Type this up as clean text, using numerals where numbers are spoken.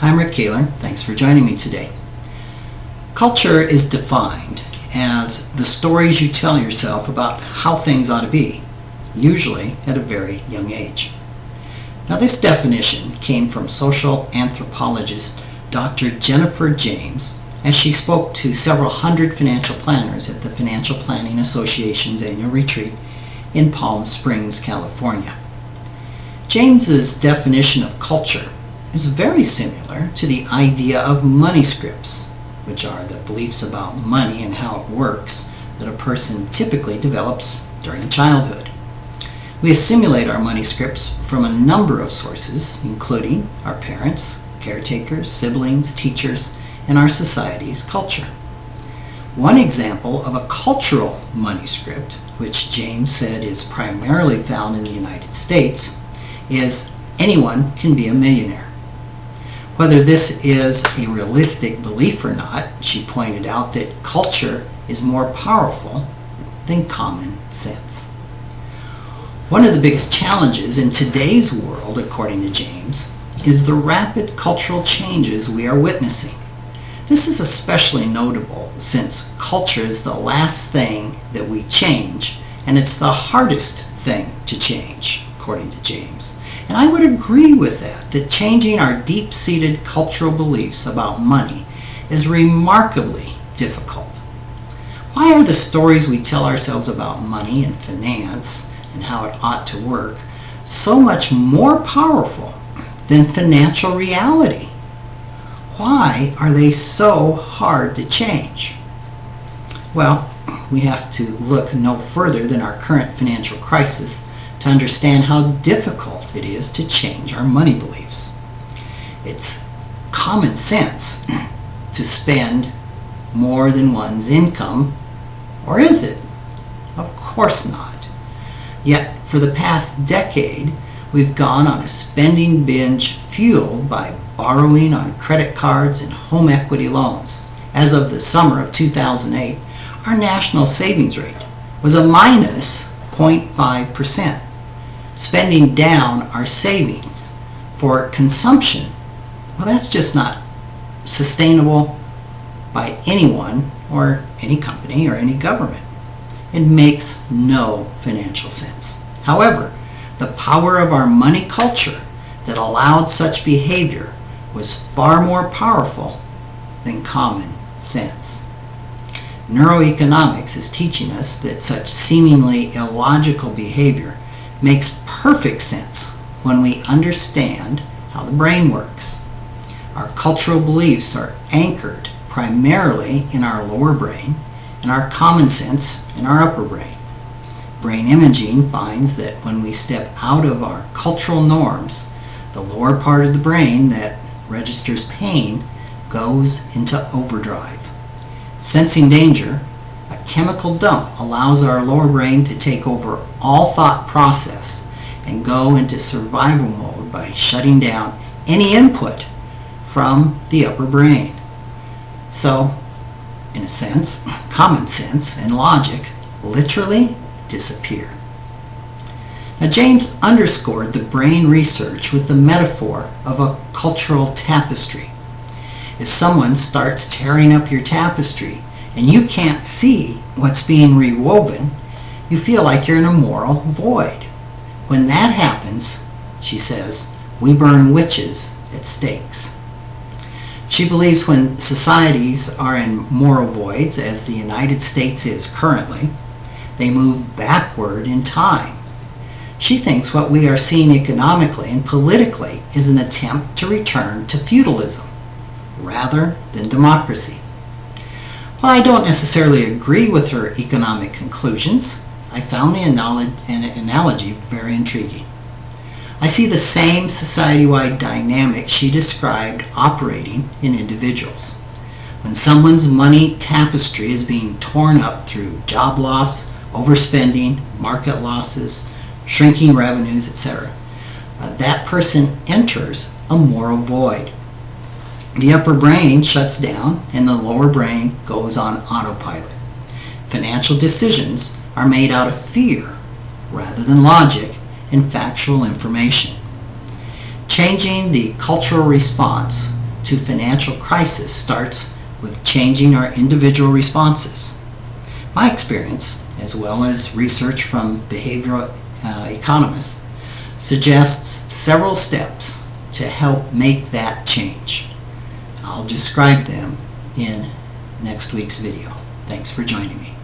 I'm Rick Kahler. Thanks for joining me today. Culture is defined as the stories you tell yourself about how things ought to be, usually at a very young age. Now, this definition came from social anthropologist Dr. Jennifer James as she spoke to several hundred financial planners at the Financial Planning Association's annual retreat in Palm Springs, California. James's definition of culture is very similar to the idea of money scripts, which are the beliefs about money and how it works that a person typically develops during childhood. We assimilate our money scripts from a number of sources, including our parents, caretakers, siblings, teachers, and our society's culture. One example of a cultural money script, which James said is primarily found in the United States, is anyone can be a millionaire. Whether this is a realistic belief or not, she pointed out that culture is more powerful than common sense. One of the biggest challenges in today's world, according to James, is the rapid cultural changes we are witnessing. This is especially notable since culture is the last thing that we change, and it's the hardest thing to change, according to James. And I would agree with that changing our deep-seated cultural beliefs about money is remarkably difficult. Why are the stories we tell ourselves about money and finance and how it ought to work so much more powerful than financial reality? Why are they so hard to change? Well, we have to look no further than our current financial crisis to understand how difficult it is to change our money beliefs. It's common sense to spend more than one's income, or is it? Of course not. Yet, for the past decade, we've gone on a spending binge fueled by borrowing on credit cards and home equity loans. As of the summer of 2008, our national savings rate was a minus 0.5%. Spending down our savings for consumption, well, that's just not sustainable by anyone or any company or any government. It makes no financial sense. However, the power of our money culture that allowed such behavior was far more powerful than common sense. Neuroeconomics is teaching us that such seemingly illogical behavior makes perfect sense when we understand how the brain works. Our cultural beliefs are anchored primarily in our lower brain and our common sense in our upper brain. Brain imaging finds that when we step out of our cultural norms, the lower part of the brain that registers pain goes into overdrive. Sensing danger, a chemical dump allows our lower brain to take over all thought process and go into survival mode by shutting down any input from the upper brain. So, in a sense, common sense and logic literally disappear. Now, James underscored the brain research with the metaphor of a cultural tapestry. If someone starts tearing up your tapestry and you can't see what's being rewoven, you feel like you're in a moral void. When that happens, she says, we burn witches at stakes. She believes when societies are in moral voids, as the United States is currently, they move backward in time. She thinks what we are seeing economically and politically is an attempt to return to feudalism rather than democracy. While I don't necessarily agree with her economic conclusions, I found the analogy very intriguing. I see the same society-wide dynamic she described operating in individuals. When someone's money tapestry is being torn up through job loss, overspending, market losses, shrinking revenues, etc., that person enters a moral void. The upper brain shuts down and the lower brain goes on autopilot. Financial decisions are made out of fear rather than logic and factual information. Changing the cultural response to financial crisis starts with changing our individual responses. My experience, as well as research from behavioral economists, suggests several steps to help make that change. I'll describe them in next week's video. Thanks for joining me.